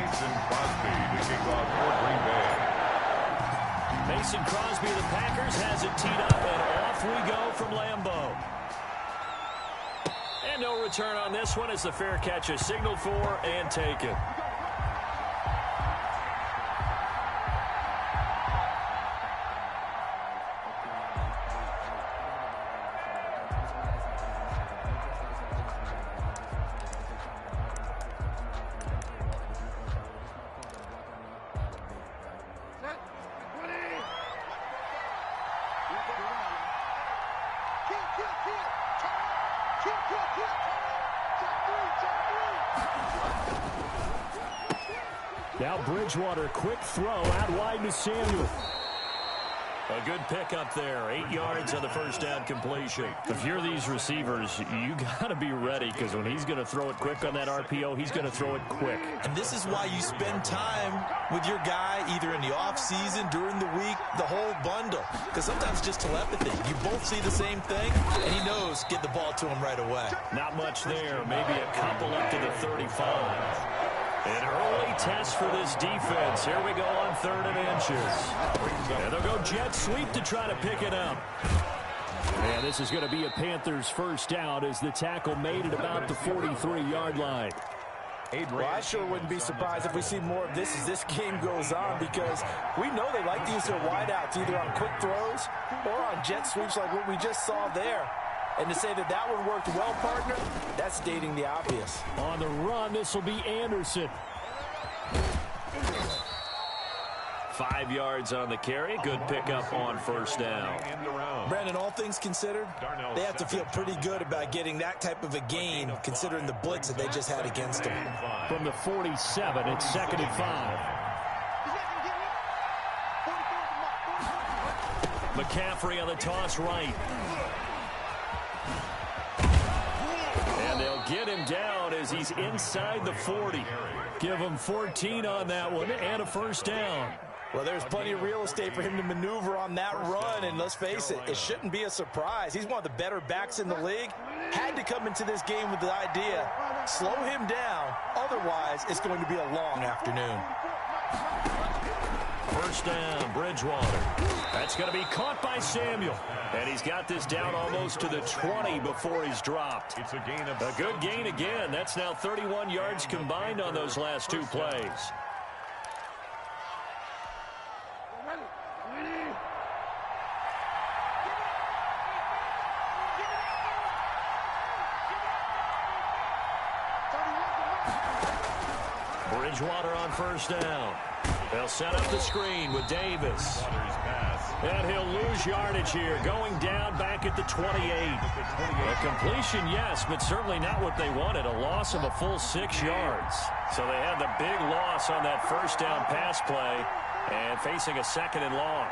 Mason Crosby to kick off for Green Bay. Mason Crosby of the Packers has it teed up, and off we go from Lambeau. And no return on this one as the fair catch is signaled for and taken. Now Bridgewater, quick throw out wide to Samuel. A good pickup there, 8 yards on the first down completion. If you're these receivers, you got to be ready because when he's going to throw it quick on that RPO, he's going to throw it quick. And this is why you spend time with your guy either in the offseason, during the week, the whole bundle. Because sometimes just telepathy. You both see the same thing, and he knows get the ball to him right away. Not much there, maybe a couple up to the 35. An early test for this defense. Here we go on 3rd and inches. And they'll go jet sweep to try to pick it up. And this is going to be a Panthers first down as the tackle made at about the 43-yard line. Well, I sure wouldn't be surprised if we see more of this as this game goes on because we know they like to use their wideouts either on quick throws or on jet sweeps like what we just saw there. And to say that that one worked well, partner, that's stating the obvious. On the run, this will be Anderson. 5 yards on the carry. Good pickup on first down. Brandon, all things considered, they have to feel pretty good about getting that type of a gain considering the blitz that they just had against them. From the 47, it's 2nd and 5. McCaffrey on the toss right. And they'll get him down as he's inside the 40. Give him 14 on that one and a first down. Well, there's plenty of real estate for him to maneuver on that run, and let's face it, it shouldn't be a surprise. He's one of the better backs in the league. Had to come into this game with the idea, slow him down, otherwise it's going to be a long afternoon. First down, Bridgewater. That's going to be caught by Samuel. And he's got this down almost to the 20 before he's dropped. It's a gain of a good gain again. That's now 31 yards combined on those last 2 plays. Bridgewater on first down. They'll set up the screen with Davis. And he'll lose yardage here, going down back at the 28. A completion, yes, but certainly not what they wanted. A loss of a full 6 yards. So they had the big loss on that first down pass play and facing a 2nd and long.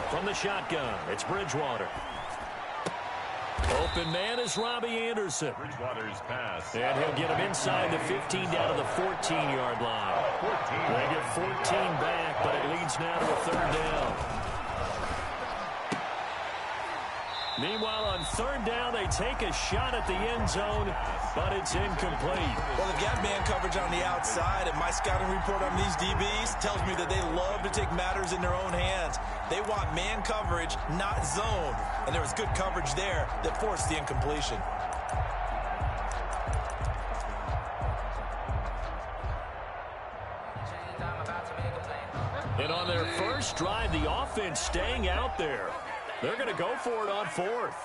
From the shotgun, it's Bridgewater. Open man is Robbie Anderson. Bridgewater's pass. And he'll get him inside the 15 down to the 14-yard line. They get 14 back, but it leads now to a 3rd down. Meanwhile, on 3rd down, they take a shot at the end zone, but it's incomplete. Well, they've got man coverage on the outside, and my scouting report on these DBs tells me that they love to take matters in their own hands. They want man coverage, not zone. And there was good coverage there that forced the incompletion. And on their first drive, the offense staying out there. They're going to go for it on 4th.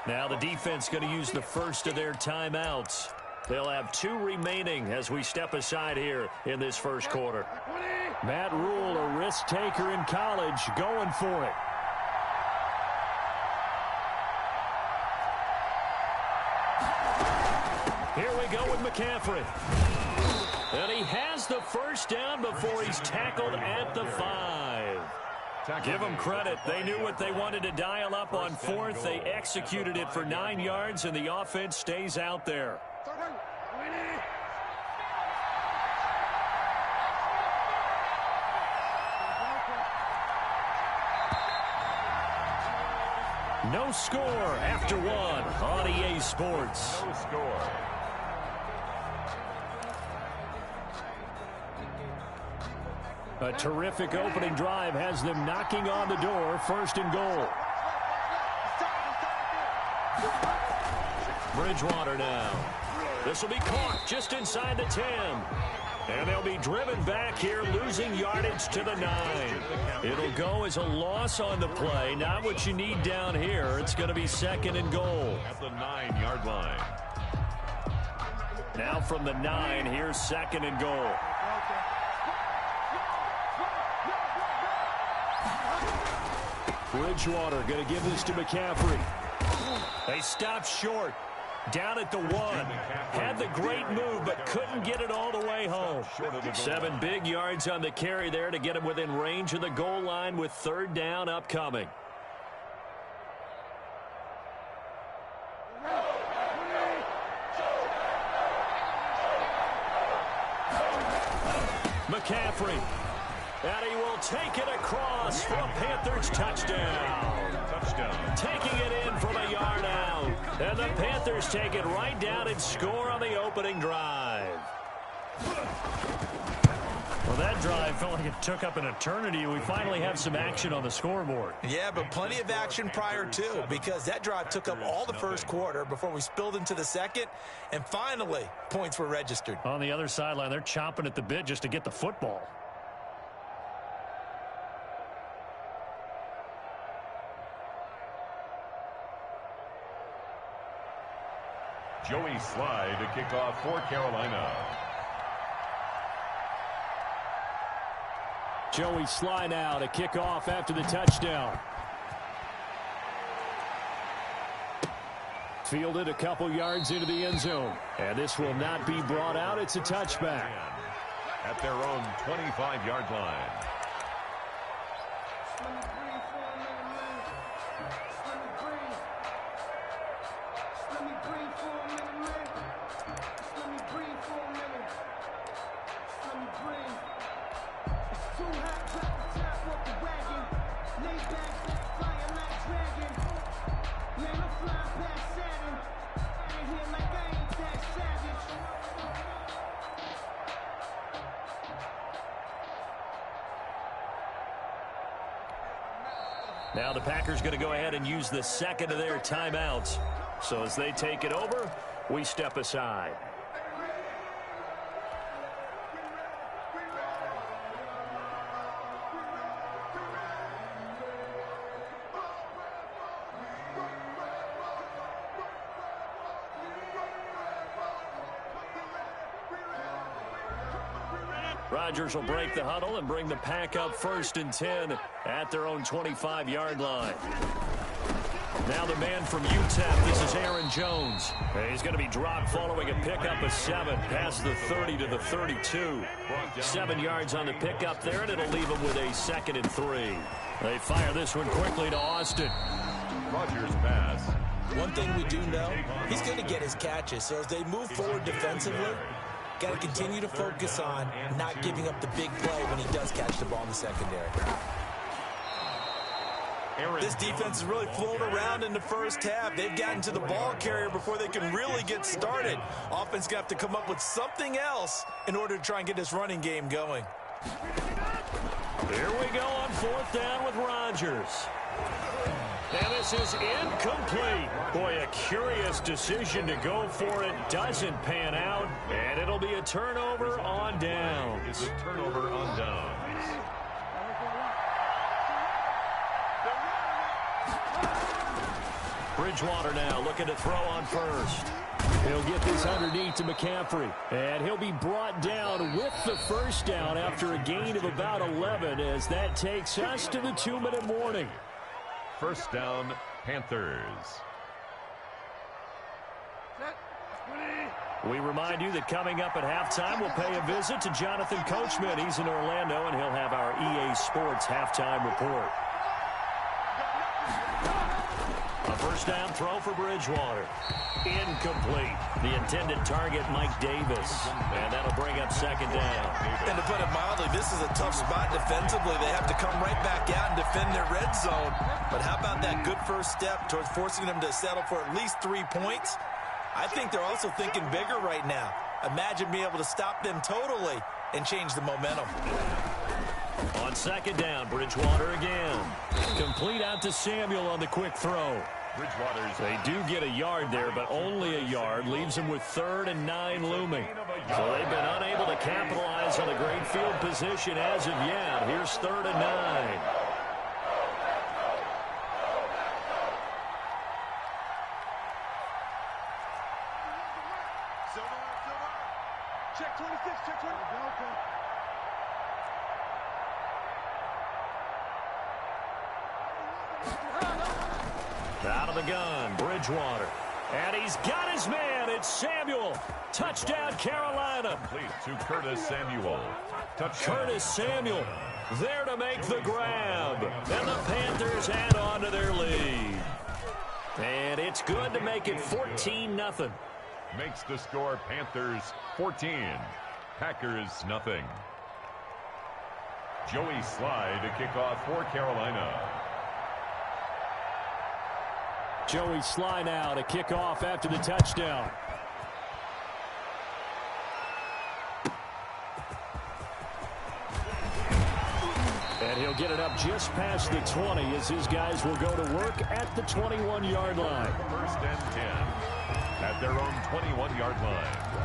Now the defense going to use the first of their timeouts. They'll have 2 remaining as we step aside here in this first quarter. Matt Rule, a risk taker in college, going for it. Here we go with McCaffrey. And he has the first down before he's tackled at the 5. Give them credit. They knew what they wanted to dial up on 4th. They executed it for 9 yards, and the offense stays out there. No score after one on EA Sports. No score. A terrific opening drive has them knocking on the door, 1st and goal. Bridgewater now. This will be caught just inside the 10. And they'll be driven back here, losing yardage to the 9. It'll go as a loss on the play. Not what you need down here. It's going to be 2nd and goal. At the 9-yard line. Now from the 9, here's 2nd and goal. Bridgewater going to give this to McCaffrey. They stopped short. Down at the 1. Had the great move, but couldn't get it all the way home. 7 big yards on the carry there to get him within range of the goal line with 3rd down upcoming. McCaffrey. And he will take it across for a Panthers touchdown. Taking it in from a yard out. And the Panthers take it right down and score on the opening drive. Well, that drive felt like it took up an eternity, and we finally have some action on the scoreboard. Yeah, but plenty of action prior to, because that drive took up all the first quarter before we spilled into the second, and finally, points were registered. On the other sideline, they're chomping at the bit just to get the football. Joey Slye to kick off for Carolina. Joey Slye now to kick off after the touchdown. Fielded a couple yards into the end zone. And this will not be brought out. It's a touchback. At their own 25-yard line. Now the Packers going to go ahead and use the 2nd of their timeouts. So as they take it over, we step aside. Rodgers will break the huddle and bring the Pack up 1st and 10 at their own 25-yard line. Now the man from UTEP, this is Aaron Jones. He's going to be dropped following a pickup of 7 past the 30 to the 32. 7 yards on the pickup there, and it'll leave him with a 2nd and 3. They fire this one quickly to Austin. Rodgers pass. One thing we do know, he's going to get his catches. So as they move forward defensively, got to continue to focus on not giving up the big play when he does catch the ball in the secondary. This defense has really flown around in the first half. They've gotten to the ball carrier before they can really get started. Offense going to have to come up with something else in order to try and get this running game going. Here we go on 4th down with Rodgers. And this is incomplete. Boy, a curious decision to go for it. Doesn't pan out. And it'll be a turnover on downs. It's a turnover on downs. Bridgewater now looking to throw on 1st. He'll get this underneath to McCaffrey. And he'll be brought down with the 1st down after a gain of about 11 as that takes us to the 2-minute warning. 1st down, Panthers. We remind you that coming up at halftime, we'll pay a visit to Jonathan Coachman. He's in Orlando, and he'll have our EA Sports halftime report. A 1st first down throw for Bridgewater. Incomplete. The intended target, Mike Davis. And that'll bring up second down. And to put it mildly, this is a tough spot defensively. They have to come right back out and defend their red zone. But how about that good first step towards forcing them to settle for at least 3 points? I think they're also thinking bigger right now. Imagine being able to stop them totally and change the momentum. On second down, Bridgewater again. Complete out to Samuel on the quick throw. They do get a yard there, but only a yard. Leaves them with 3rd and 9 looming. So they've been unable to capitalize on a great field position as of yet. Here's 3rd and 9. Check 26, check 20. Out of the gun, Bridgewater. And he's got his man. It's Samuel. Touchdown, Carolina. Complete to Curtis Samuel. Touchdown. Curtis Samuel there to make the grab. And the Panthers add on to their lead. And it's good to make it 14-0. Makes the score Panthers 14. Packers nothing. Joey Slye to kick off for Carolina. Joey Slye now to kick off after the touchdown. And he'll get it up just past the 20 as his guys will go to work at the 21-yard line. 1st and 10 at their own 21-yard line.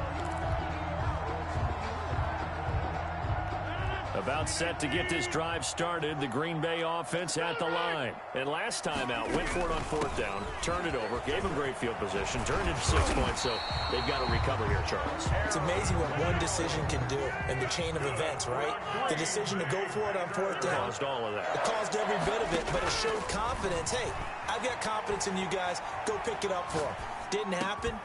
About set to get this drive started, the Green Bay offense at the line. And last time out, went for it on 4th down, turned it over, gave them great field position, turned it to 6 points, so they've got to recover here, Charles. It's amazing what one decision can do in the chain of events, right? The decision to go for it on 4th down. Caused all of that. It caused every bit of it, but it showed confidence. Hey, I've got confidence in you guys. Go pick it up for them. Didn't happen.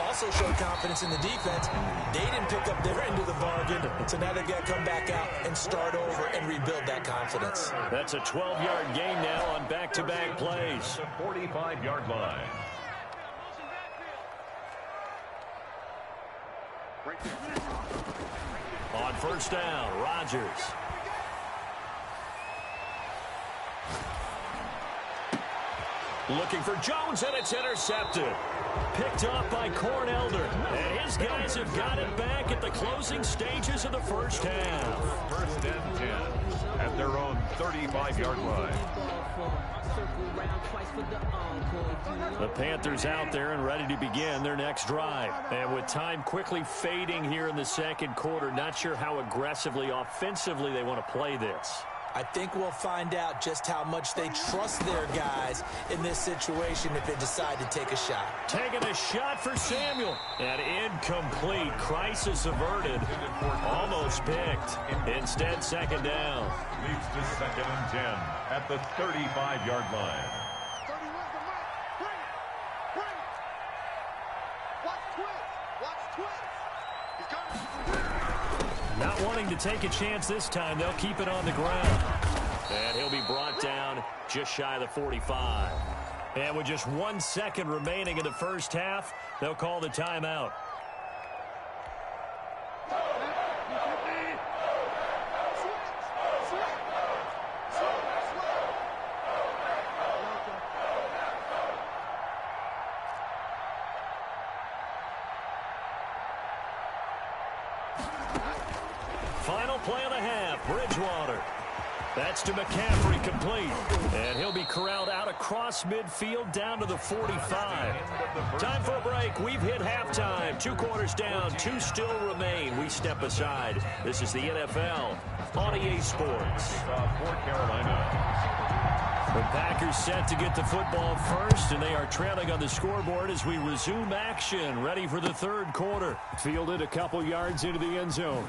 Also showed confidence in the defense. They didn't pick up their end of the bargain, so now they've got to come back out and start over and rebuild that confidence. That's a 12-yard gain now on back-to-back plays. The 45-yard line. On 1st down, Rodgers. Looking for Jones, and it's intercepted. Picked off by Cornelder. And his guys have got it back at the closing stages of the first half. 1st and 10 at their own 35-yard line. The Panthers out there and ready to begin their next drive. And with time quickly fading here in the second quarter, not sure how aggressively, offensively they want to play this. I think we'll find out just how much they trust their guys in this situation if they decide to take a shot. Taking a shot for Samuel. And incomplete. Crisis averted. Almost picked. Instead, 2nd down. Leads to 2nd and 10 at the 35-yard line. 31's the mark. Bring it. Bring it. Watch twist. Watch twist. He's coming. Not wanting to take a chance this time, they'll keep it on the ground. And he'll be brought down just shy of the 45. And with just 1 second remaining in the first half, they'll call the timeout. Final play of the half, Bridgewater. That's to McCaffrey, complete. And he'll be corralled out across midfield down to the 45. Time for a break. We've hit halftime. 2 quarters down, 2 still remain. We step aside. This is the NFL on EA Sports. For Carolina. The Packers set to get the football first, and they are trailing on the scoreboard as we resume action, ready for the 3rd quarter. Fielded a couple yards into the end zone.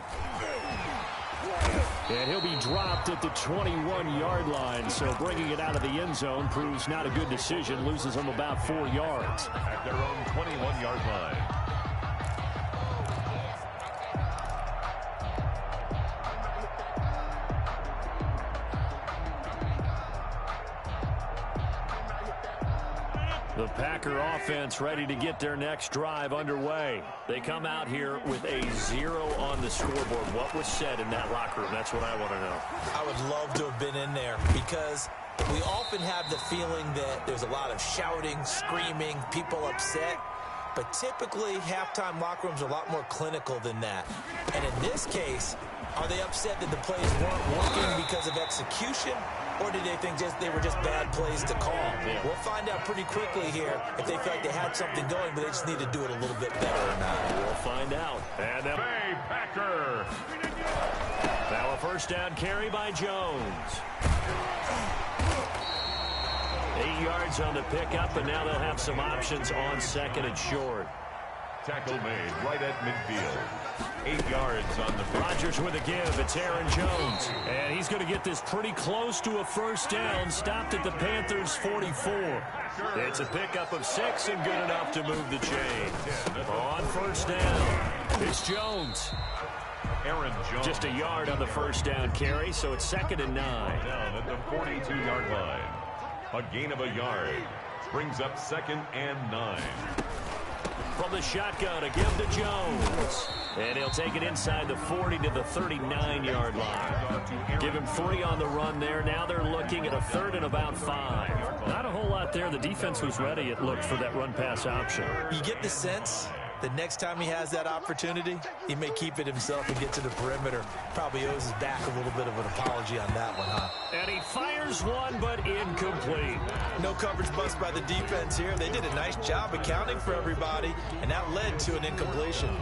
And he'll be dropped at the 21-yard line, so bringing it out of the end zone proves not a good decision. Loses him about 4 yards. At their own 21-yard line. The Packer offense ready to get their next drive underway. They come out here with a 0 on the scoreboard. What was said in that locker room? That's what I want to know. I would love to have been in there because we often have the feeling that there's a lot of shouting, screaming, people upset. But typically, halftime locker rooms are a lot more clinical than that. And in this case, are they upset that the plays weren't working because of execution? Or did they think they were just bad plays to call? Yeah. We'll find out pretty quickly here if they feel like they had something going, but they just need to do it a little bit better or not. We'll find out. And Bay Packer. Now a first down carry by Jones. 8 yards on the pickup, and now they'll have some options on second and short. Tackle made right at midfield. 8 yards on the pitch. Rodgers with a give. It's Aaron Jones. And he's going to get this pretty close to a first down. Stopped at the Panthers' 44. It's a pickup of 6 and good enough to move the chains. On first down, it's Jones. Aaron Jones. Just a yard on the first down carry, so it's 2nd and 9. Down at the 42-yard line. A gain of a yard. Brings up 2nd and 9. From the shotgun, a give to Jones. And he'll take it inside the 40 to the 39-yard line. Give him 3 on the run there. Now they're looking at a 3rd and about 5. Not a whole lot there. The defense was ready, it looked, for that run-pass option. You get the sense the next time he has that opportunity, he may keep it himself and get to the perimeter. Probably owes his back a little bit of an apology on that one, huh? And he fires one, but incomplete. No coverage bust by the defense here. They did a nice job accounting for everybody, and that led to an incompletion.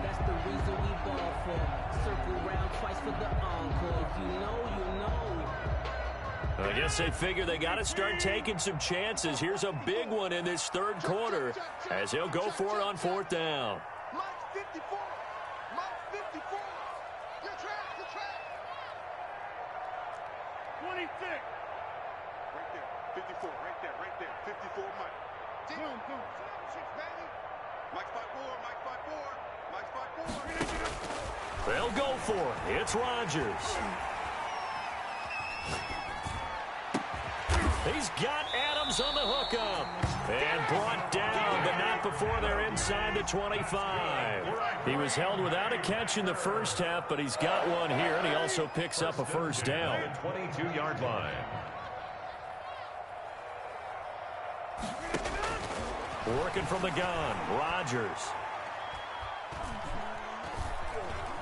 That's the reason we ball for. Circle round twice for the encore. If you know, you know. I guess they figure they got to start taking some chances. Here's a big one in this third quarter as he'll go for it on 4th down. Mike 54. Mike 54. Your track, your track. 26. Right there. 54. Right there. Right there. 54 Mike. Boom, boom. 6, baby. Mike 54. Mike 54. Mike 54. They'll go for it. It's Rodgers. He's got Adams on the hookup. And brought down, but not before they're inside the 25. He was held without a catch in the first half, but he's got one here, and he also picks up a first down. 22-yard line. Working from the gun, Rodgers.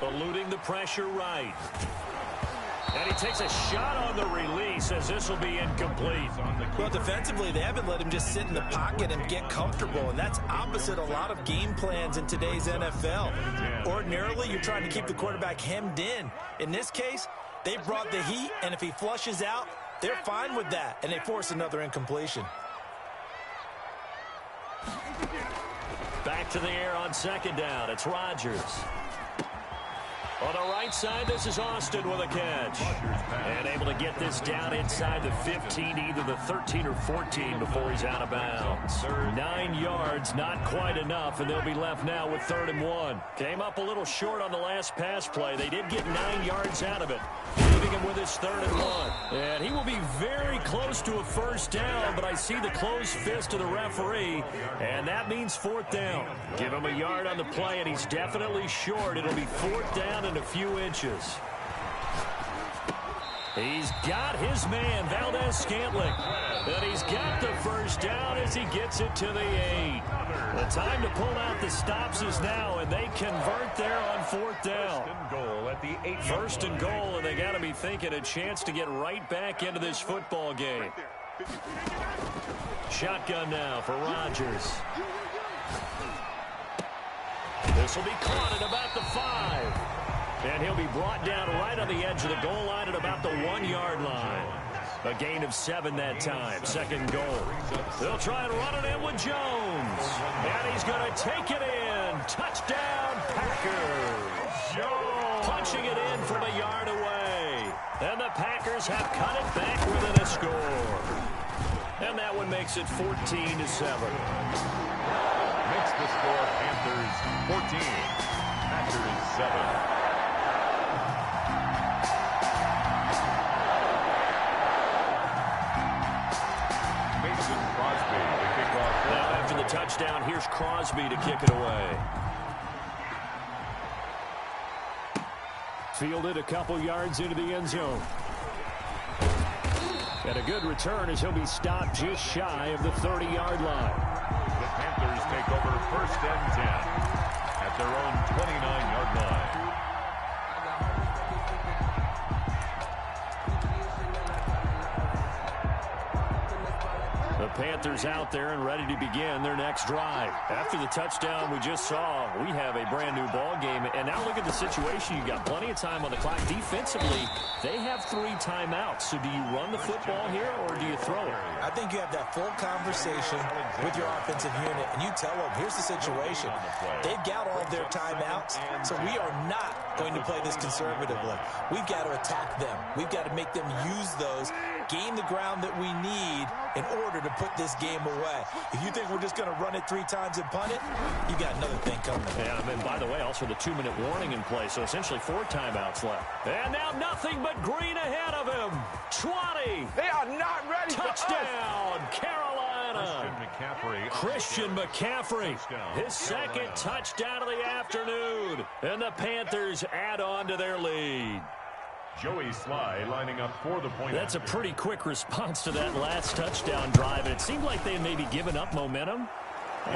Eluding the pressure right. And he takes a shot on the release as this will be incomplete. Well, defensively, they haven't let him just sit in the pocket and get comfortable, and that's opposite a lot of game plans in today's NFL. Ordinarily, you're trying to keep the quarterback hemmed in. In this case, they brought the heat, and if he flushes out, they're fine with that, and they force another incompletion. Back to the air on 2nd down. It's Rodgers. On the right side, this is Austin with a catch. And able to get this down inside the 15, either the 13 or 14 before he's out of bounds. 9 yards, not quite enough, and they'll be left now with 3rd and 1. Came up a little short on the last pass play. They did get 9 yards out of it, leaving him with his 3rd and 1. And he will be very close to a first down, but I see the closed fist of the referee, and that means 4th down. Give him a yard on the play, and he's definitely short. It'll be 4th down and a few inches. He's got his man, Valdez-Scantling. And he's got the first down as he gets it to the 8. The time to pull out the stops is now, and they convert there on 4th down. First and goal at the 8. First and goal, and they got to be thinking a chance to get right back into this football game. Shotgun now for Rodgers. This will be caught at about the 5. And he'll be brought down right on the edge of the goal line at about the 1-yard line. A gain of 7 that time. 2nd goal. They'll try and run it in with Jones. And he's going to take it in. Touchdown, Packers. Punching it in from a yard away. And the Packers have cut it back within a score. And that one makes it 14-7. Makes the score Panthers 14. Packers 7. Crosby touchdown. Here's Crosby to kick it away. Fielded a couple yards into the end zone. And a good return as he'll be stopped just shy of the 30-yard line. The Panthers take over 1st and 10 at their own 29-yard line. The Panthers out there and ready to begin their next drive. After the touchdown we just saw, we have a brand new ball game. And now look at the situation. You've got plenty of time on the clock. Defensively, they have 3 timeouts. So do you run the football here or do you throw it? I think you have that full conversation with your offensive unit, and you tell them, here's the situation. They've got all of their timeouts, so we are not going to play this conservatively. We've got to attack them. We've got to make them use those, gain the ground that we need in order to put this game away. If you think we're just going to run it 3 times and punt it, you got another thing coming. Yeah, and by the way, also the 2-minute warning in play, so essentially 4 timeouts left. And now nothing but green ahead of him. 20. They are not ready. Touchdown, Carolina. Christian McCaffrey, his second touchdown of the afternoon. And the Panthers add on to their lead. Joey Sly lining up for the point. That's a pretty quick response to that last touchdown drive. And it seemed like they had maybe given up momentum.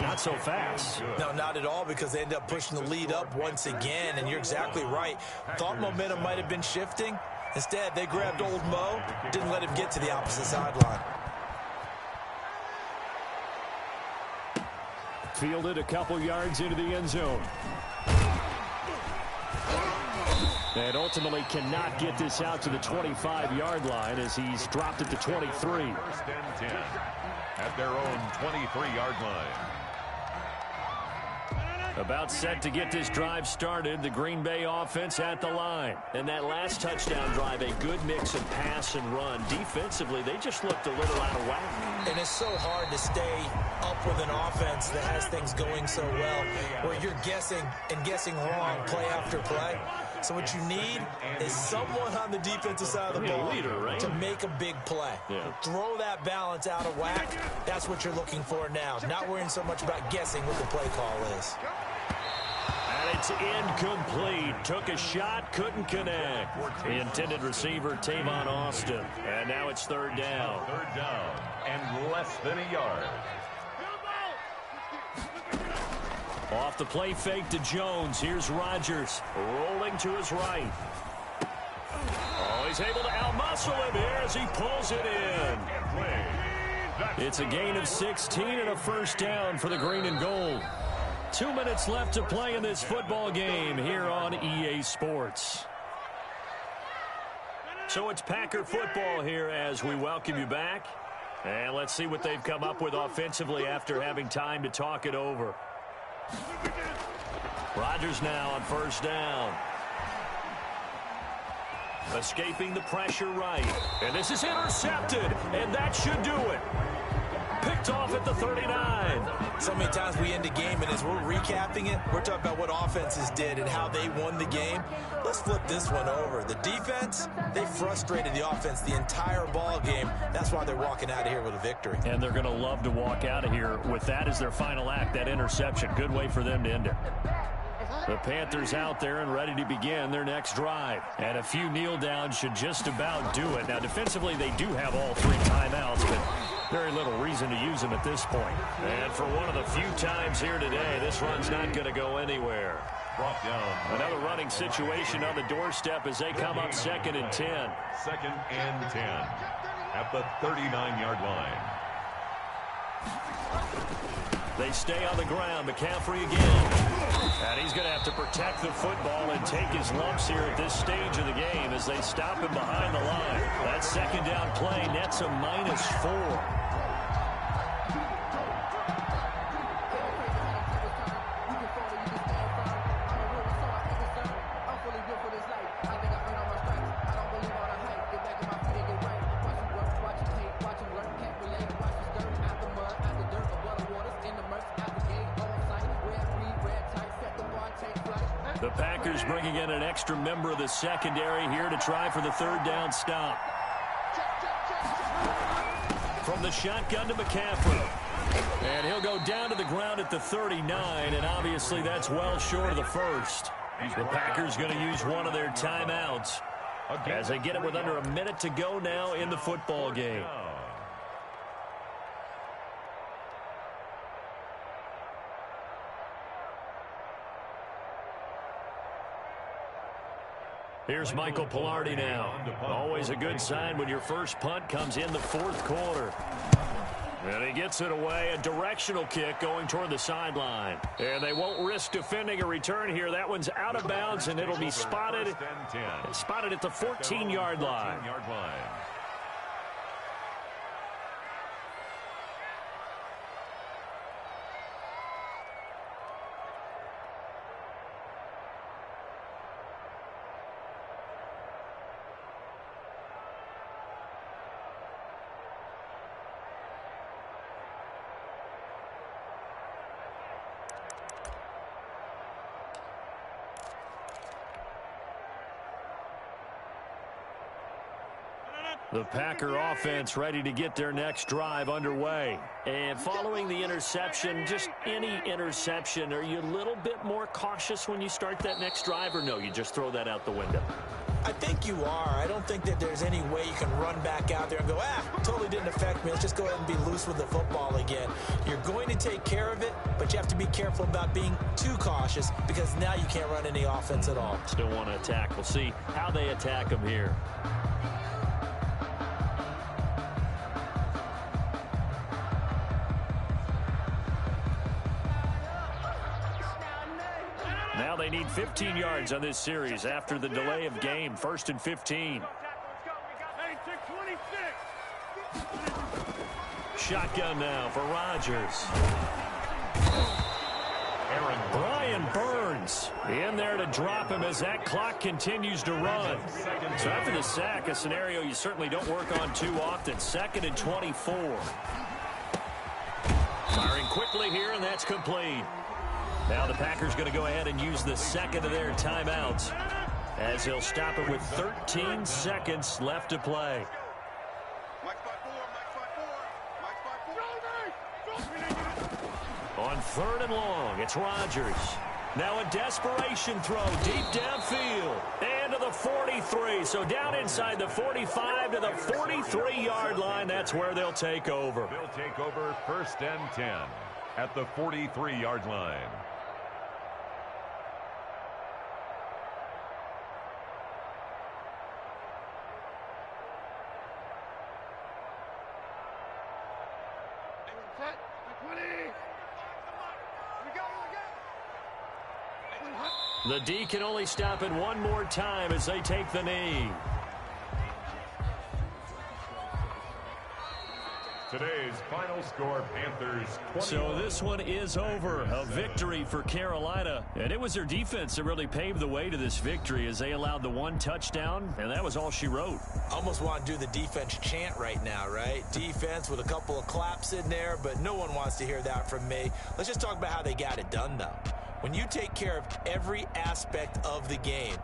Not so fast. No, not at all, because they end up pushing the lead up once again. And you're exactly right. Thought momentum might have been shifting. Instead, they grabbed old Mo, didn't let him get to the opposite sideline. Fielded a couple yards into the end zone. And ultimately cannot get this out to the 25-yard line as he's dropped at the 23. 1st and 10 at their own 23-yard line. About set to get this drive started, the Green Bay offense at the line. And that last touchdown drive, a good mix of pass and run. Defensively, they just looked a little out of whack. And it's so hard to stay up with an offense that has things going so well, where you're guessing and guessing wrong play after play. So what you need is someone on the defensive side of the ball to make a big play. Throw that balance out of whack. That's what you're looking for now. Not worrying so much about guessing what the play call is. And it's incomplete. Took a shot, couldn't connect. The intended receiver, Tavon Austin. And now it's 3rd down. 3rd down and less than a yard. Off the play fake to Jones. Here's Rodgers rolling to his right. Oh, he's able to outmuscle him here as he pulls it in. It's a gain of 16 and a 1st down for the green and gold. 2 minutes left to play in this football game here on EA Sports. So it's Packer football here as we welcome you back. And let's see what they've come up with offensively after having time to talk it over. Rodgers now on 1st down. Escaping the pressure right. And this is intercepted. And that should do it. Picked off at the 39. So many times we end a game, and as we're recapping it, we're talking about what offenses did and how they won the game. Let's flip this one over. The defense, they frustrated the offense the entire ball game. That's why they're walking out of here with a victory. And they're going to love to walk out of here with that as their final act, that interception. Good way for them to end it. The Panthers out there and ready to begin their next drive. And a few kneel downs should just about do it. Now, defensively, they do have all 3 timeouts, but very little reason to use them at this point. And for one of the few times here today, this run's not going to go anywhere. Brought down. Another running situation on the doorstep as they come up 2nd and 10. 2nd and 10 at the 39-yard line. They stay on the ground. McCaffrey again. And he's going to have to protect the football and take his lumps here at this stage of the game as they stop him behind the line. That 2nd down play nets a -4. The Packers bringing in an extra member of the secondary here to try for the 3rd down stop. From from the shotgun to McCaffrey. And he'll go down to the ground at the 39, and obviously that's well short of the first. The Packers going to use one of their timeouts as they get it with under a minute to go now in the football game. Here's Michael Pilardi now. Always a good sign when your first punt comes in the fourth quarter. And he gets it away, a directional kick going toward the sideline. And they won't risk defending a return here. That one's out of bounds, and it'll be spotted at the 14-yard line. The Packer offense ready to get their next drive underway. And following the interception, just any interception, are you a little bit more cautious when you start that next drive, or no, you just throw that out the window? I think you are. I don't think that there's any way you can run back out there and go, totally didn't affect me. Let's just go ahead and be loose with the football again. You're going to take care of it, but you have to be careful about being too cautious because now you can't run any offense at all. Still want to attack. We'll see how they attack them here. Now they need 15 yards on this series after the delay of game. 1st and 15. Shotgun now for Rodgers. Brian Burns in there to drop him as that clock continues to run. So after the sack, a scenario you certainly don't work on too often. 2nd and 24. Firing quickly here, and that's complete. Now the Packers going to go ahead and use the second of their timeouts as he'll stop it with 13 seconds left to play. On 3rd and long, it's Rodgers. Now a desperation throw deep downfield and to the 43. So down inside the 45 to the 43-yard line. That's where they'll take over. They'll take over 1st and 10 at the 43-yard line. The D can only stop it one more time as they take the knee. Today's final score, Panthers 21. So this one is over. A victory for Carolina. And it was their defense that really paved the way to this victory as they allowed the one touchdown, and that was all she wrote. Almost want to do the defense chant right now, right? Defense with a couple of claps in there, but no one wants to hear that from me. Let's just talk about how they got it done, though. When you take care of every aspect of the game,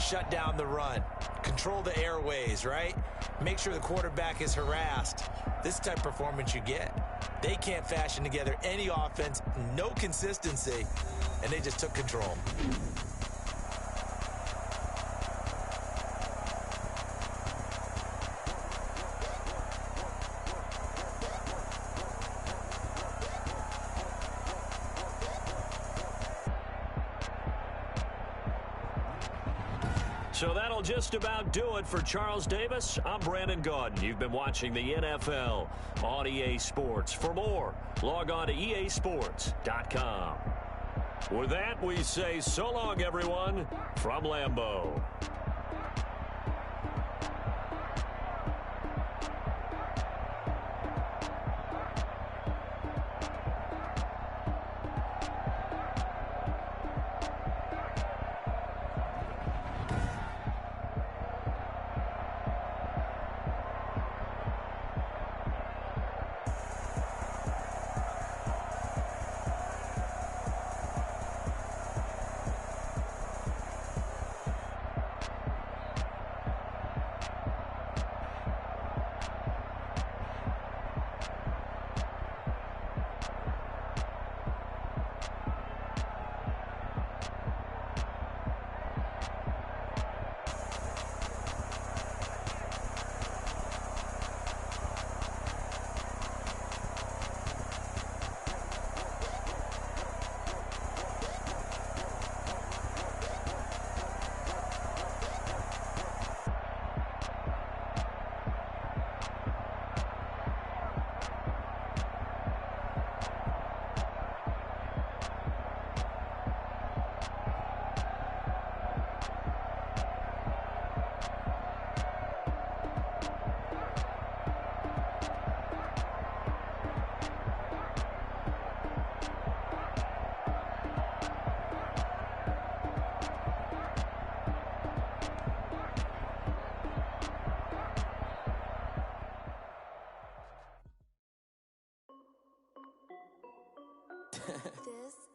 shut down the run, control the airways, right? Make sure the quarterback is harassed. This type of performance you get. They can't fashion together any offense, no consistency, and they just took control. So that'll just about do it for Charles Davis. I'm Brandon Gaudin. You've been watching the NFL on EA Sports. For more, log on to easports.com. With that, we say so long, everyone, from Lambeau.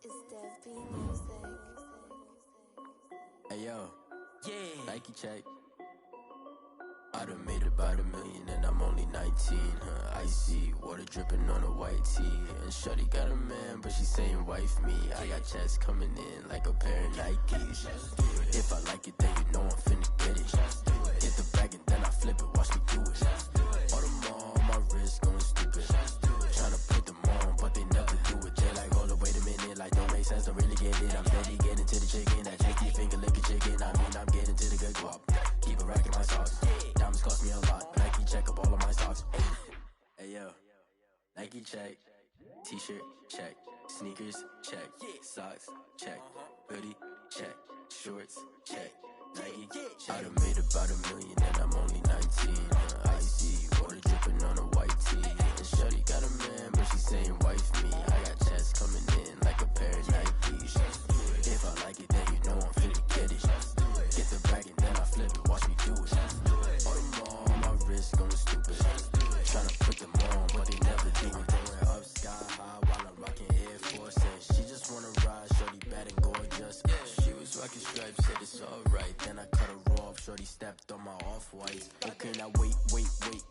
Hey yo, yeah. Nike check. I done made about $1 million and I'm only 19. Icy water dripping on a white tee. And shorty got a man, but she saying wife me. I got checks coming in like a pair of Nikes. If I like it, then you know I'm finna get it. Hit the bag and then I flip it, watch me do it. All my wrist going stupid. Tryna put them on, but they never do it. They like, hold up, wait a minute, like don't make sense, don't really get it. I'm steady getting to the chicken, that tasty finger licking chicken. I mean, I'm getting to the good guap. Keep a rack in my socks. Diamonds cost me a lot. Nike check up all of my socks. Hey yo, Nike check. T-shirt check. Sneakers check. Socks check. Hoodie check. Shorts check. Nike. I done made about $1 million and I'm only 19. Icy water dripping on a white tee. And shorty got a man, but she saying wife me. I got checks coming in like a pair of Nikes. If I like it, then you know I'm finna get it. Get the bag and then I flip it, watch me do it. All my wrist going stupid. Tryna put them on, but they never do it. Going up sky high while I'm rocking Air Force. And she just wanna ride, shorty bad and gorgeous. She was rocking stripes, said it's alright. Then I cut her off, shorty stepped on my off-whites. Okay, now wait.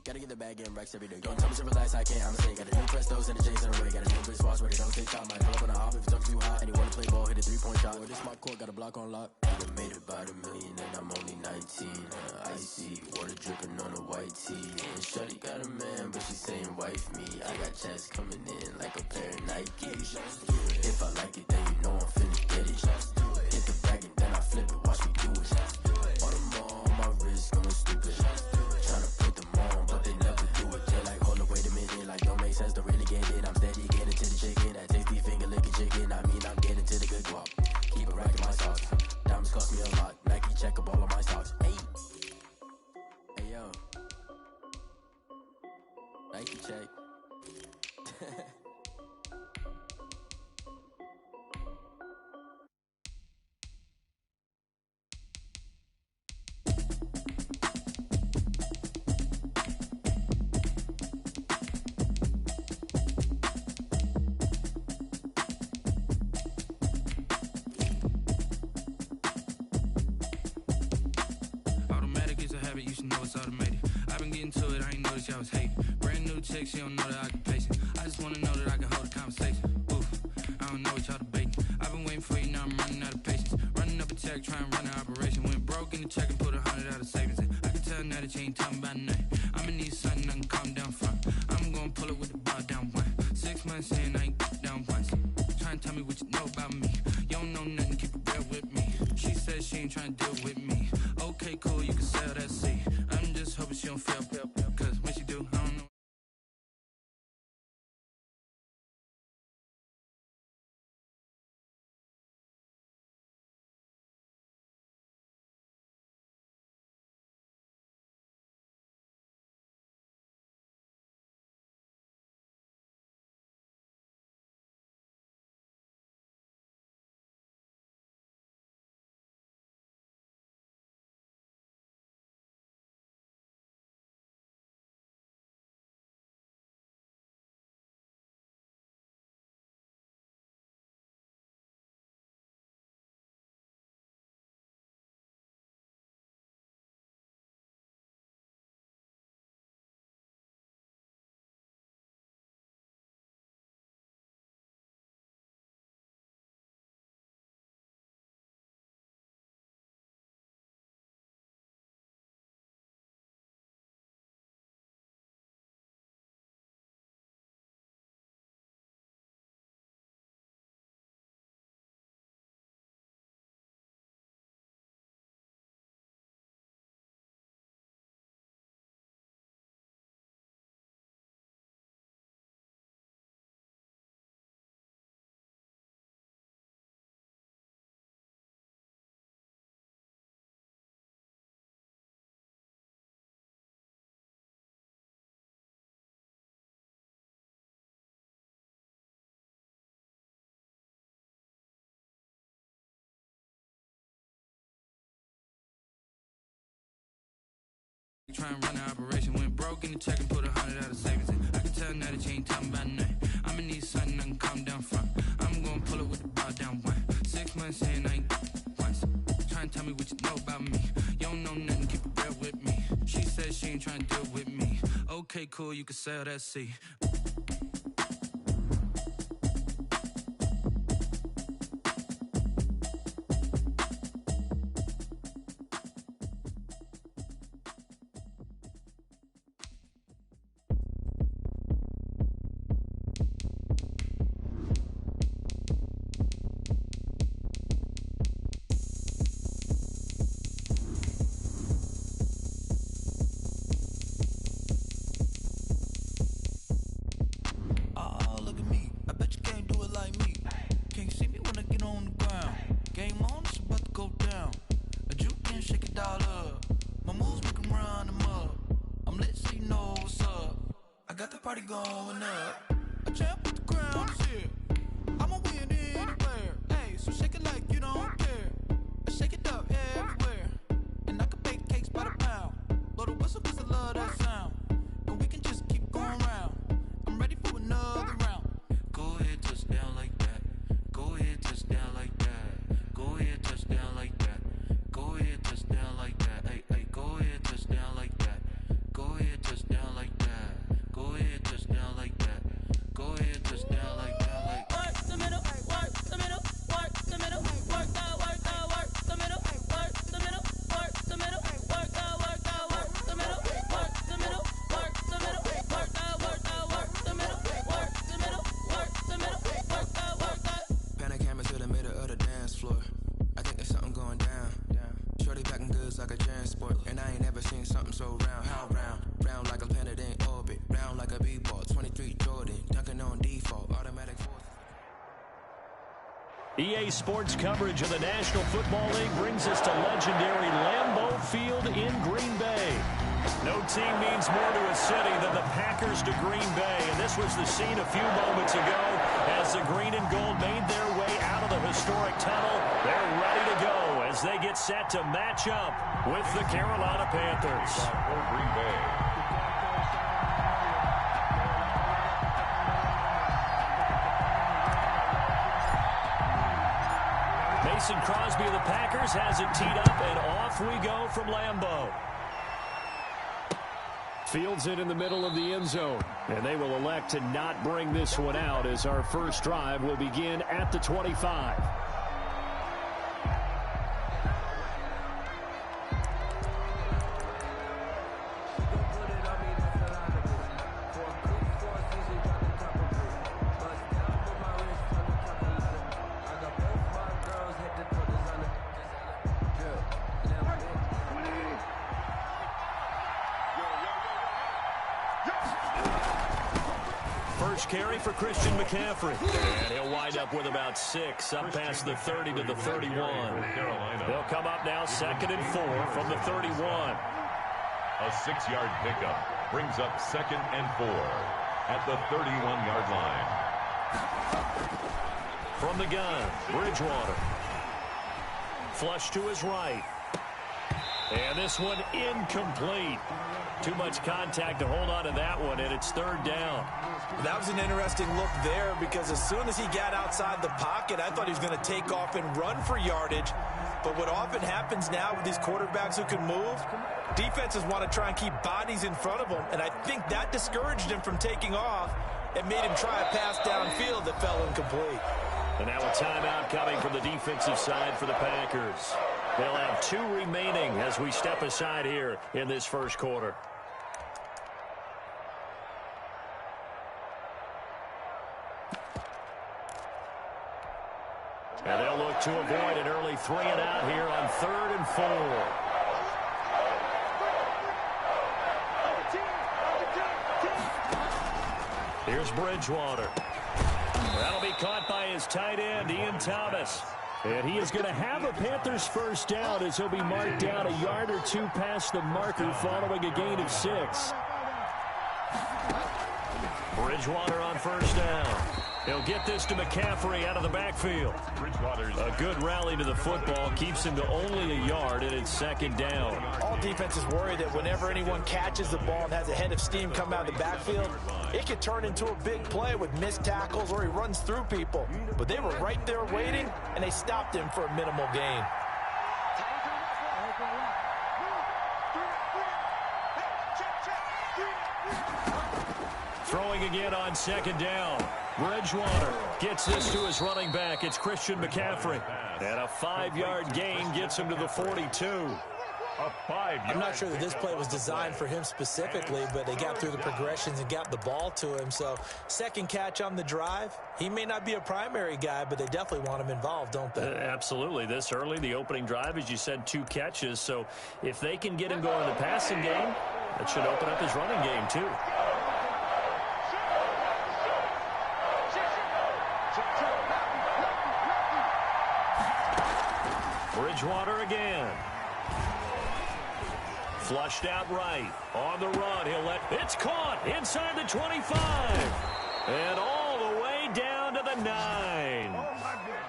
Gotta get the bag and racks every day. Don't tell me to relax, I can't, I'm saying. Got a new Prestos and the J's in the way. Got a new wrist watch, but it don't take time. Might pull up on the hop if it's talking too hot. And you wanna play ball, hit a 3-point shot. With this my court, got a block on lock. I done made about $1 million and I'm only 19. Icy water dripping on a white tee. And shorty got a man, but she saying wife me. I got checks coming in like a pair of Nikes. If I like it, then you know I'm finna get it. Hit the bag and then I flip it, watch me do it. All my wrist going stupid. Tryna put them on, but they never do it. They like, hold up, wait a minute, like don't make sense, don't really get it. I'm steady getting to the chicken, that tasty finger licking chicken. I mean, I'm getting to the good guap. Keep a rack in my socks. Diamonds cost me a lot. Nike check up all of my socks. Hey yo, Nike check. You should know it's automated. I've been getting to it, I ain't noticed y'all was hating. Brand new chick, she don't know the occupation. I just wanna know that I can hold a conversation. Oof, I don't know what y'all debating. I've been waiting for you, now I'm running out of patience. Running up a check, trying to run an operation. Went broke in the check and put 100 out of savings in. I can tell now that you ain't talking about nothing. I'ma need something I can calm down from. I'm gonna pull it with the bar down one. 6 months in, I ain't down once. Trying to tell me what you know about me. You don't know nothing, keep it real with me. She said she ain't trying to deal with me. Okay, cool, you can sell that seat. I'm just hoping she don't feel, cause when she do, I don't know. Trying to run an operation. Went broke in the check and put 100 out of savings in. I can tell now that you ain't talking about nothing. I'ma need something I can calm down from. I'm gonna pull it with the bar ain't trying to deal with me. Okay, cool, you can sail that sea. Going up, a champ with the crown is here. I'ma win anywhere. Hey, so shake it like you don't care. Shake it up everywhere. And I can bake cakes by the pound. Blow the whistle cause I love that sound. And we can just keep going round. I'm ready for another round. Go ahead, touch down like that. Go ahead, touch down like that. Go ahead, touch down like that. Go ahead, touch down like that. Hey, hey, go ahead, touch down like that. Go ahead, touch down like that. Go ahead, touch down like that. Go ahead, touch down like that. Like work the middle, work the middle, work the middle, work the middle, work the middle, work the middle, work the middle, work the middle, work the middle, work the middle, work the middle, work the middle, work the. Pan a camera to the middle of the dance floor. I think there's something going down. Shorty packing goods like a transport, and I ain't never seen something so round. How round? Round like a planet in orbit, round like a b-ball. 23 Jordan, dunking on default, automatic force. EA Sports coverage of the National Football League brings us to legendary Lambeau Field in Green Bay. No team means more to a city than the Packers to Green Bay, and this was the scene a few moments ago as the green and gold made their way out of the historic tunnel. They're ready to go as they get set to match up with the Carolina Panthers. For Green Bay. Mason Crosby of the Packers has it teed up, and off we go from Lambeau. Fields it in the middle of the end zone, and they will elect to not bring this one out as our first drive will begin at the 25. First carry for Christian McCaffrey. And he'll wind up with about 6 up past the 30 to the 31. They'll come up now 2nd and 4 from the 31. A 6-yard pickup brings up 2nd and 4 at the 31-yard line. From the gun, Bridgewater. Flush to his right. And this one incomplete. Too much contact to hold on to that one, and it's 3rd down. That was an interesting look there because as soon as he got outside the pocket, I thought he was going to take off and run for yardage. But what often happens now with these quarterbacks who can move, defenses want to try and keep bodies in front of them, and I think that discouraged him from taking off and made him try a pass downfield that fell incomplete. And now a timeout coming from the defensive side for the Packers. They'll have 2 remaining as we step aside here in this first quarter. And they'll look to avoid an early 3 and out here on 3rd and 4. Here's Bridgewater. That'll be caught by his tight end, Ian Thomas. And he is going to have a Panthers first down as he'll be marked down a yard or 2 past the marker following a gain of 6. Bridgewater on first down. He'll get this to McCaffrey out of the backfield. A good rally to the football keeps him to only a yard, and it's 2nd down. All defenses worry that whenever anyone catches the ball and has a head of steam come out of the backfield, it could turn into a big play with missed tackles or he runs through people. But they were right there waiting, and they stopped him for a minimal gain. Check. again on second down. Bridgewater gets this to his running back. It's Christian McCaffrey. And a 5-yard gain gets him to the 42. I'm not sure that this play was designed for him specifically, but they got through the progressions and got the ball to him. So second catch on the drive. He may not be a primary guy, but they definitely want him involved, don't they? Absolutely. This early, the opening drive, as you said, 2 catches. So if they can get him going in the passing game, that should open up his running game too. Bridgewater again. Flushed out right. On the run. It's caught inside the 25. And all the way down to the 9.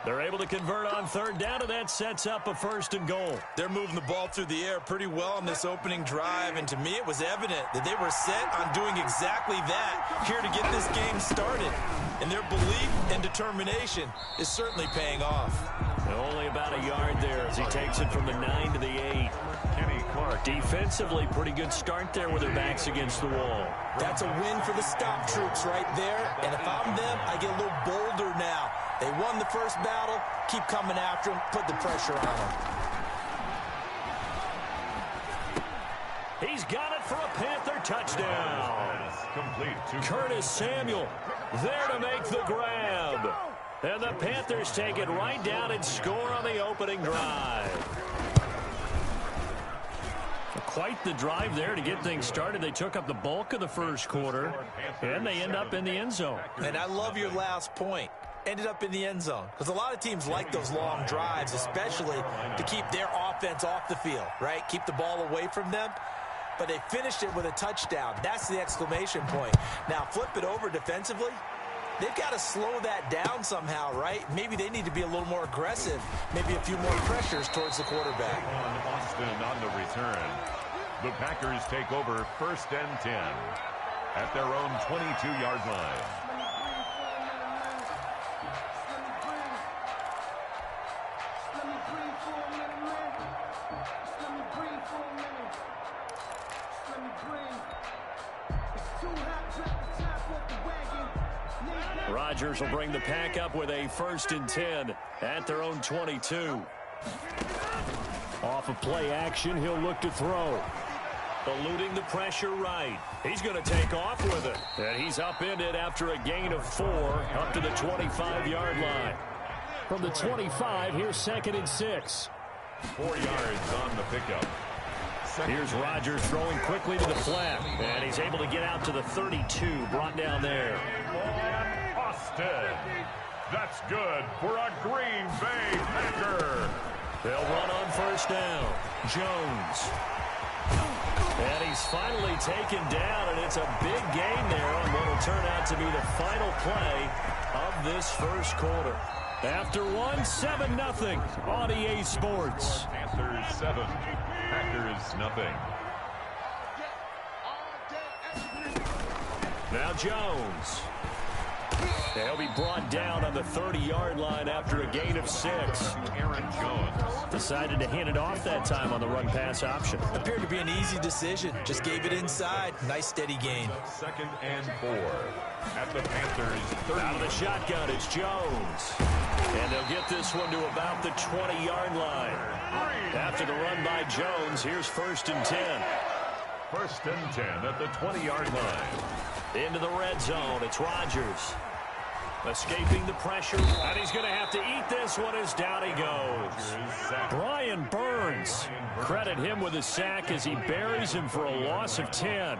They're able to convert on third down, and that sets up a 1st and goal. They're moving the ball through the air pretty well on this opening drive, and to me it was evident that they were set on doing exactly that here to get this game started. And their belief and determination is certainly paying off. Only about a yard there as he takes it from the 9 to the 8. Defensively, pretty good start there with their backs against the wall. That's a win for the stop troops right there. And if I'm them, I get a little bolder now. They won the first battle. Keep coming after them. Put the pressure on them. He's got it for a Panther touchdown. Curtis Samuel there to make the grab. And the Panthers take it right down and score on the opening drive. Quite the drive there to get things started. They took up the bulk of the first quarter, and they end up in the end zone. And I love your last point. Ended up in the end zone. Because a lot of teams like those long drives, especially to keep their offense off the field, right? Keep the ball away from them. But they finished it with a touchdown. That's the exclamation point. Now, flip it over defensively. They've got to slow that down somehow, right? Maybe they need to be a little more aggressive. Maybe a few more pressures towards the quarterback. Austin on the return. The Packers take over 1st and 10 at their own 22-yard line. Rodgers will bring the pack up with a 1st and 10 at their own 22. Off of play action, he'll look to throw. Eluding the pressure right. He's going to take off with it. And he's upended after a gain of 4 up to the 25-yard line. From the 25, here's 2nd and 6. 4 yards on the pickup. Here's Rodgers throwing quickly to the flat. And he's able to get out to the 32, brought down there. Austin. That's good for a Green Bay Packer. They'll run on 1st down. Jones. And he's finally taken down, and it's a big gain there on what will turn out to be the final play of this first quarter. After 7-0 on EA Sports. Panthers 7, Packers nothing. Now Jones. He'll be brought down on the 30-yard line after a gain of 6. Aaron Jones decided to hand it off that time on the run-pass option. Appeared to be an easy decision. Just gave it inside. Nice, steady gain. 2nd and 4 at the Panthers 30. Out of the shotgun, it's Jones. And they'll get this one to about the 20-yard line. After the run by Jones, here's 1st and 10. 1st and 10 at the 20-yard line. Into the red zone, it's Rodgers. Escaping the pressure, and he's going to have to eat this one as down he goes. Brian Burns, credit him with a sack as he buries him for a loss of 10.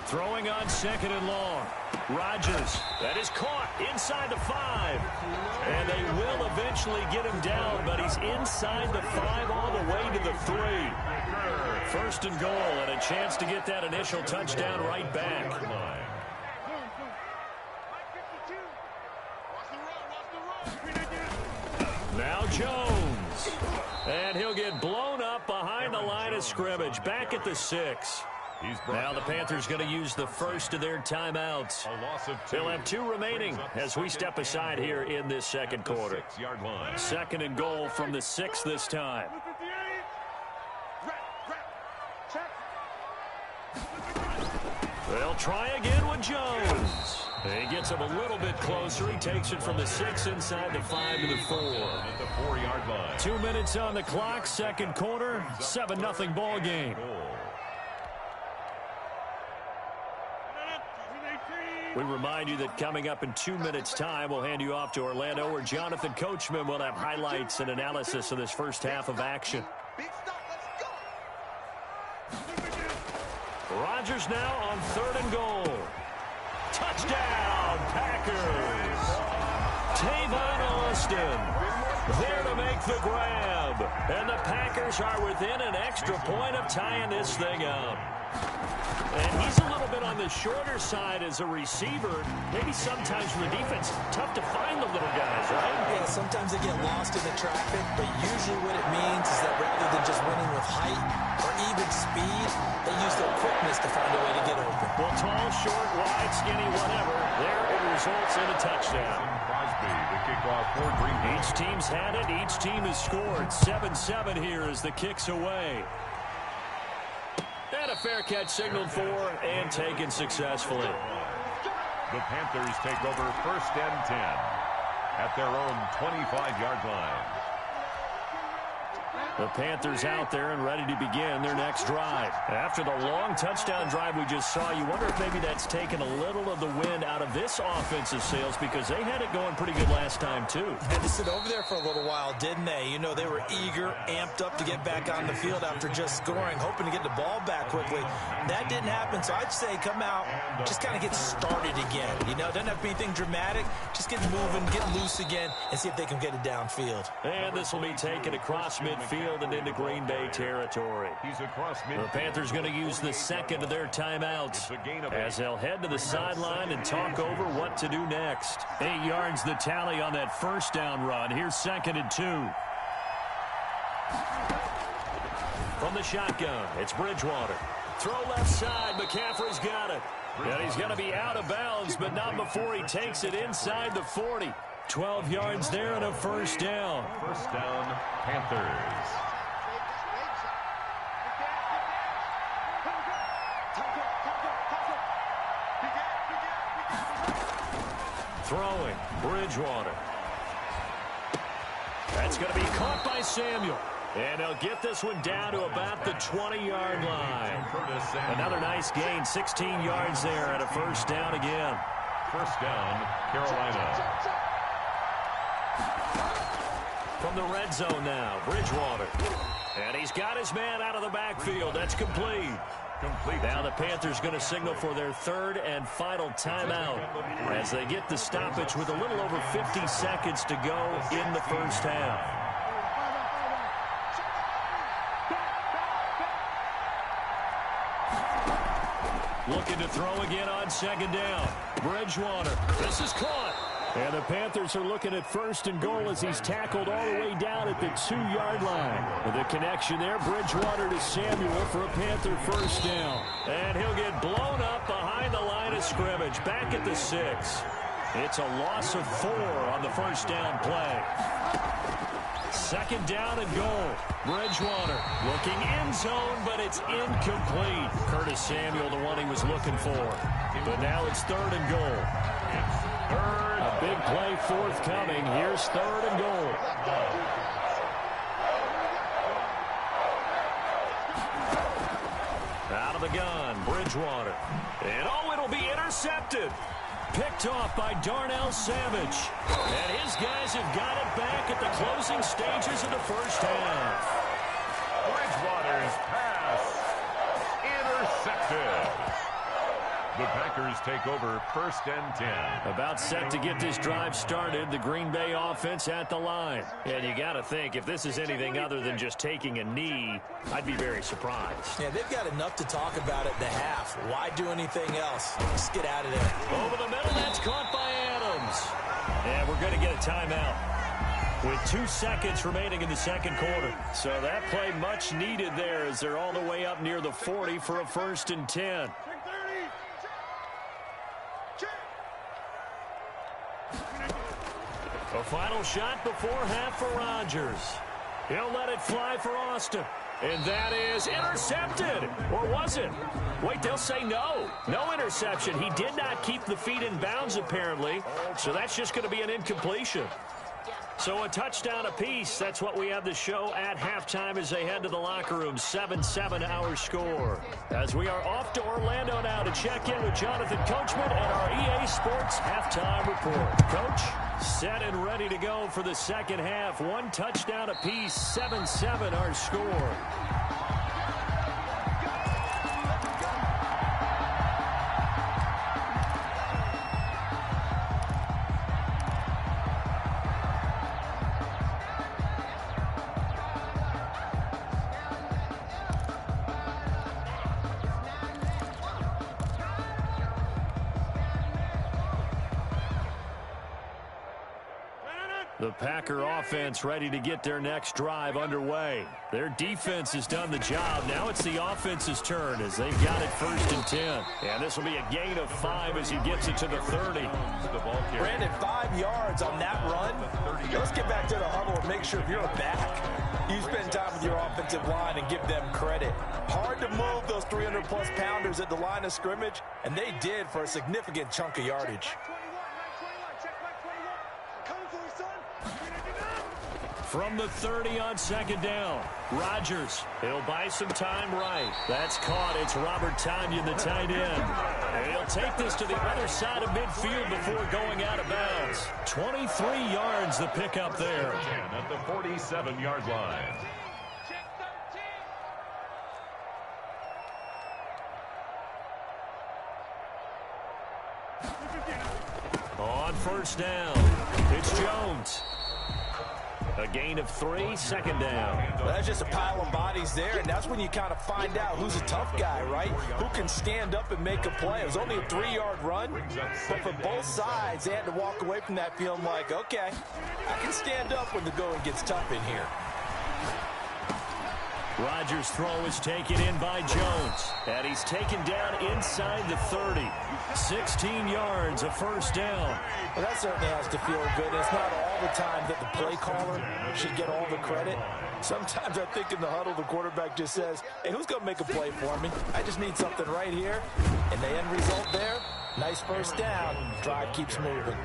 Throwing on 2nd and long. Rodgers, that is caught inside the 5. And they will eventually get him down, but he's inside the 5 all the way to the 3. 1st and goal, and a chance to get that initial touchdown right back. Now Jones. And he'll get blown up behind the line of scrimmage. Back at the 6. Now the Panthers going to use the first of their timeouts. They'll have 2 remaining as we step aside here in this second quarter. 2nd and goal from the 6 this time. They'll try again with Jones. He gets him a little bit closer. He takes it from the 6 inside the 5 to the 4. At the 4-yard line. 2 minutes on the clock, second quarter, 7-0 ball game. We remind you that coming up in 2 minutes' time, we'll hand you off to Orlando, where Jonathan Coachman will have highlights and analysis of this first half of action. Rodgers now on 3rd and goal. Touchdown, Packers. Tavon Austin there to make the grab. And the Packers are within an extra point of tying this thing up. And he's a little bit on the shorter side as a receiver. Maybe sometimes from the defense, tough to find the little guys, right? Yeah, sometimes they get lost in the traffic, but usually what it means is that rather than just winning with height or even speed, they use their quickness to find a way to get open. Well, tall, short, wide, skinny, whatever, there it results in a touchdown. Crosby, the kickoff for Green Bay. Each team's had it. Each team has scored. 7-7 here as the kick's away. And a fair catch signaled for and taken successfully. The Panthers take over 1st and 10 at their own 25-yard line. The Panthers out there and ready to begin their next drive. After the long touchdown drive we just saw, you wonder if maybe that's taken a little of the wind out of this offensive sails, because they had it going pretty good last time too. Had to sit over there for a little while, didn't they? You know, they were eager, amped up to get back on the field after just scoring, hoping to get the ball back quickly. That didn't happen, so I'd say come out, just kind of get started again. You know, it doesn't have to be anything dramatic. Just get moving, get loose again, and see if they can get it downfield. And this will be taken across midfield and into Green Bay territory. He's across midfield. The Panthers going to use the second of their timeouts as they'll head to the sideline and talk over what to do next. 8 yards the tally on that first down run. Here's 2nd and 2. From the shotgun, it's Bridgewater. Throw left side, McCaffrey's got it. And he's going to be out of bounds, but not before he takes it inside the 40. 12 yards there and a first down. First down, Panthers. Throwing, Bridgewater. That's going to be caught by Samuel. And he'll get this one down to about the 20-yard line. Another nice gain, 16 yards there and a first down again. First down, Carolina. From the red zone now, Bridgewater. And he's got his man out of the backfield. That's complete. Now the Panthers going to signal for their 3rd and final timeout as they get the stoppage with a little over 50 seconds to go in the first half. Looking to throw again on 2nd down. Bridgewater. This is caught. And the Panthers are looking at 1st and goal as he's tackled all the way down at the 2-yard line. With the connection there, Bridgewater to Samuel for a Panther first down. And he'll get blown up behind the line of scrimmage, back at the 6. It's a loss of 4 on the first down play. 2nd down and goal. Bridgewater looking end zone, but it's incomplete. Curtis Samuel, the one he was looking for. But now it's 3rd and goal. A big play forthcoming. Here's 3rd and goal. Out of the gun, Bridgewater. And it'll be intercepted. Picked off by Darnell Savage. And his guys have got it back at the closing stages of the first half. Bridgewater's pass intercepted. The Packers take over 1st and 10. About set to get this drive started. The Green Bay offense at the line. And you got to think, if this is anything other than just taking a knee, I'd be very surprised. Yeah, they've got enough to talk about at the half. Why do anything else? Just get out of there. Over the middle, that's caught by Adams. And we're going to get a timeout with 2 seconds remaining in the second quarter. So that play much needed there as they're all the way up near the 40 for a 1st and 10. A final shot before half for Rodgers. He'll let it fly for Austin. And that is intercepted. Or was it? Wait, they'll say no. No interception. He did not keep the feet in bounds, apparently. So that's just going to be an incompletion. So a touchdown apiece. That's what we have the show at halftime as they head to the locker room. 7-7 our score. As we are off to Orlando now to check in with Jonathan Coachman and our EA Sports halftime report. Coach, set and ready to go for the second half. One touchdown apiece. 7-7 our score. The Packer offense ready to get their next drive underway. Their defense has done the job. Now it's the offense's turn as they've got it 1st and 10. And this will be a gain of 5 as he gets it to the 30. Brandon, 5 yards on that run. Let's get back to the huddle and make sure if you're a back, you spend time with your offensive line and give them credit. Hard to move those 300-plus pounders at the line of scrimmage, and they did for a significant chunk of yardage. From the 30 on 2nd down, Rodgers, he'll buy some time right. That's caught. It's Robert Tonyan, the tight end. And he'll take this to the other side of midfield before going out of bounds. 23 yards the pickup there. At the 47-yard line. On 1st down, it's Jones. A gain of 3, 2nd down. Well, that's just a pile of bodies there, and that's when you kind of find out who's a tough guy, right? Who can stand up and make a play. It was only a 3-yard run, but for both sides, they had to walk away from that feeling like, okay, I can stand up when the going gets tough in here. Rodgers' throw is taken in by Jones, and he's taken down inside the 30. 16 yards, a 1st down. Well, that certainly has to feel good. It's not all the time that the play caller should get all the credit. Sometimes I think in the huddle, the quarterback just says, hey, who's going to make a play for me? I just need something right here. And the end result there, nice 1st down. Drive keeps moving.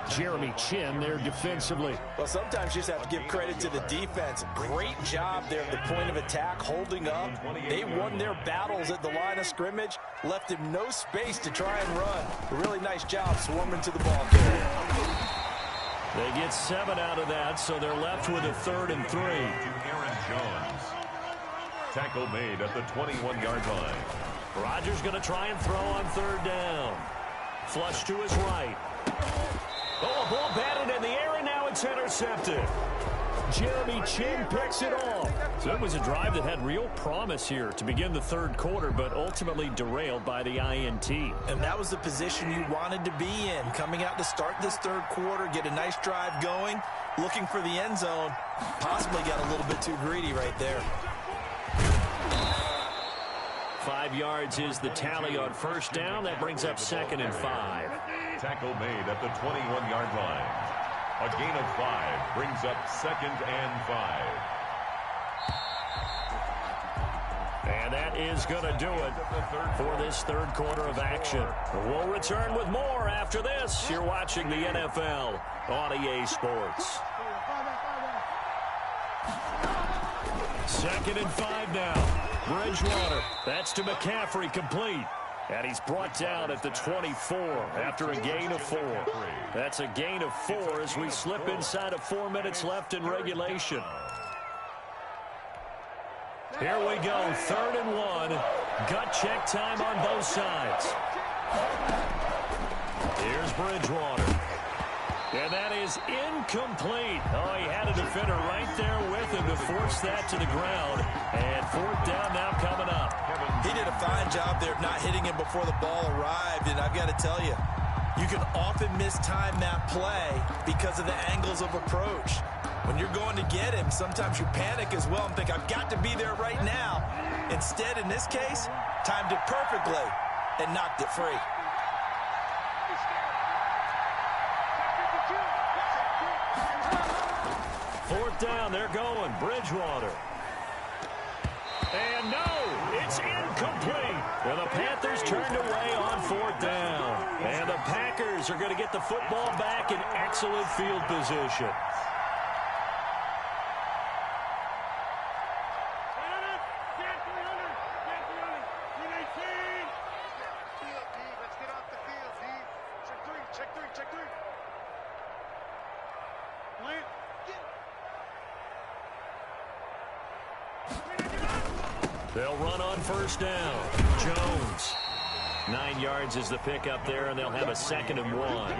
Jeremy Chin there defensively. Well, sometimes you just have to give credit to the defense. Great job there at the point of attack, holding up. They won their battles at the line of scrimmage, left him no space to try and run. A really nice job swarming to the ball carrier. They get 7 out of that, so they're left with a 3rd and 3. Aaron Jones. Tackle made at the 21-yard line. Rodgers going to try and throw on 3rd down. Flush to his right. Oh, a ball batted in the air, and now it's intercepted. Jeremy Chin picks it off. So it was a drive that had real promise here to begin the 3rd quarter, but ultimately derailed by the INT. And that was the position you wanted to be in. Coming out to start this 3rd quarter, get a nice drive going, looking for the end zone. Possibly got a little bit too greedy right there. 5 yards is the tally on 1st down. That brings up 2nd and 5. Tackle made at the 21-yard line. A gain of 5 brings up 2nd and 5. And that is going to do it for this 3rd quarter of action. We'll return with more after this. You're watching the NFL on EA Sports. 2nd and 5 now. Bridgewater. That's to McCaffrey, complete. And he's brought down at the 24 after a gain of 4. That's a gain of 4 as we slip inside of 4 minutes left in regulation. Here we go, 3rd and 1. Gut check time on both sides. Here's Bridgewater. And that is incomplete. Oh, he had a defender right there with him to force that to the ground. And 4th down now coming up. He did a fine job there of not hitting him before the ball arrived. And I've got to tell you, you can often mistime that play because of the angles of approach. When you're going to get him, sometimes you panic as well and think, I've got to be there right now. Instead, in this case, timed it perfectly and knocked it free. Fourth down, they're going. Bridgewater. And no, it's incomplete. And the Panthers turned away on 4th down. And the Packers are going to get the football back in excellent field position. They'll run on 1st down. Jones. 9 yards is the pickup there, and they'll have a 2nd and 1.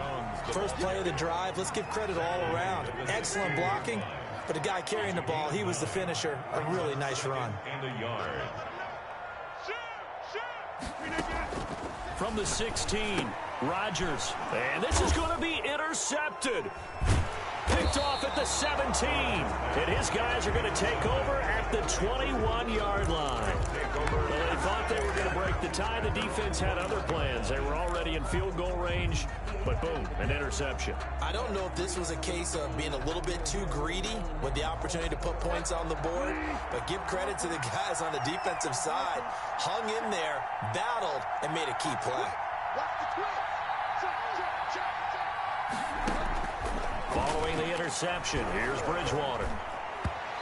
First play of the drive. Let's give credit all around. Excellent blocking, but the guy carrying the ball, he was the finisher. A really nice run. And a yard. From the 16, Rodgers. And this is going to be intercepted. Picked off at the 17. And his guys are going to take over at the 21-yard line. Well, they thought they were going to break the tie. The defense had other plans. They were already in field goal range, but boom, an interception. I don't know if this was a case of being a little bit too greedy with the opportunity to put points on the board, but give credit to the guys on the defensive side. Hung in there, battled, and made a key play. Following the interception, here's Bridgewater.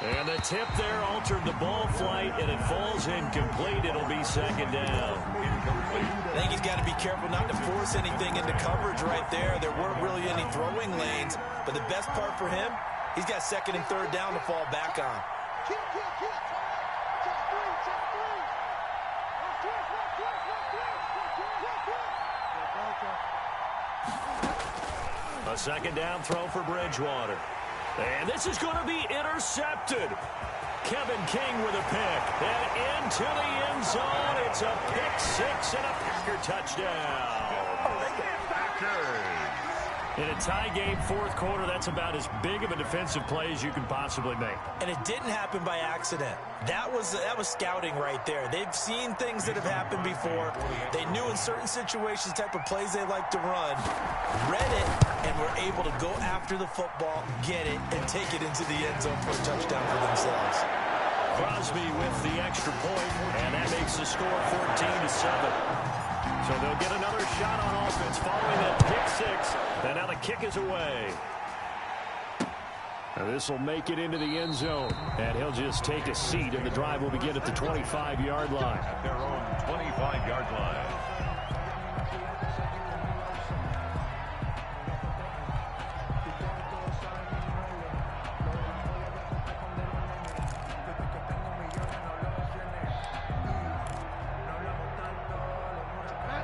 And the tip there altered the ball flight, and it falls incomplete. It'll be 2nd down. I think he's got to be careful not to force anything into coverage right there. There weren't really any throwing lanes, but the best part for him, he's got 2nd and 3rd down to fall back on. A 2nd down throw for Bridgewater. And this is going to be intercepted. Kevin King with a pick. And into the end zone. It's a pick 6 and a Packer touchdown. Packers. In a tie game, 4th quarter, that's about as big of a defensive play as you can possibly make. And it didn't happen by accident. That was scouting right there. They've seen things that have happened before. They knew in certain situations the type of plays they like to run, read it, and were able to go after the football, get it, and take it into the end zone for a touchdown for themselves. Crosby with the extra point, and that makes the score 14-7. So they'll get another shot on offense following that pick 6. And now the kick is away. Now this will make it into the end zone. And he'll just take a seat, and the drive will begin at the 25-yard line. At their own 25-yard line.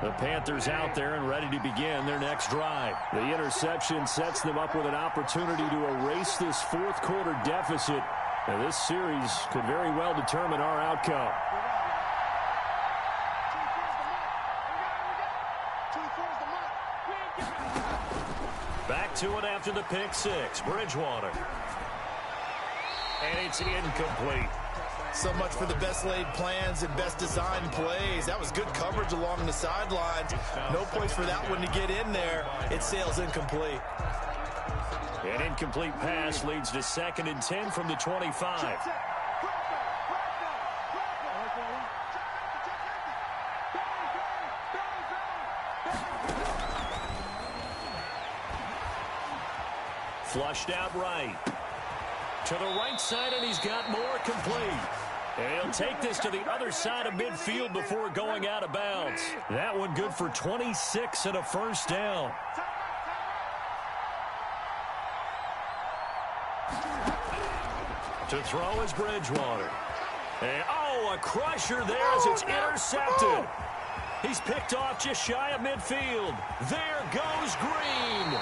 The Panthers out there and ready to begin their next drive. The interception sets them up with an opportunity to erase this 4th quarter deficit. Now, this series could very well determine our outcome. Back to it after the pick 6. Bridgewater. And it's incomplete. So much for the best laid plans and best designed plays. That was good coverage along the sidelines. No place for that one to get in there. It sails incomplete. An incomplete pass leads to 2nd and 10 from the 25. Flushed out right. To the right side, and he's got more complete. And he'll take this to the other side of midfield before going out of bounds. That one good for 26 and a 1st down. To throw is Bridgewater. And, oh, a crusher there as it's intercepted. He's picked off just shy of midfield. There goes Green.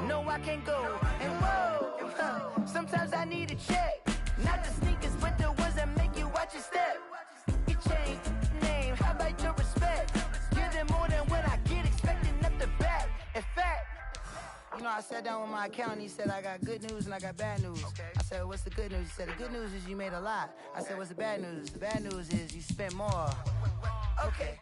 No, I can't go. And whoa, sometimes I need a check. Not the sneakers, but the ones that make you watch your step. Your chain, name, how about your respect? Give them more than what I get, expecting up the back. In fact, you know, I sat down with my accountant. He said, I got good news and I got bad news. I said, what's the good news? He said, the good news is you made a lot. I said, what's the bad news? The bad news is you spent more. Okay.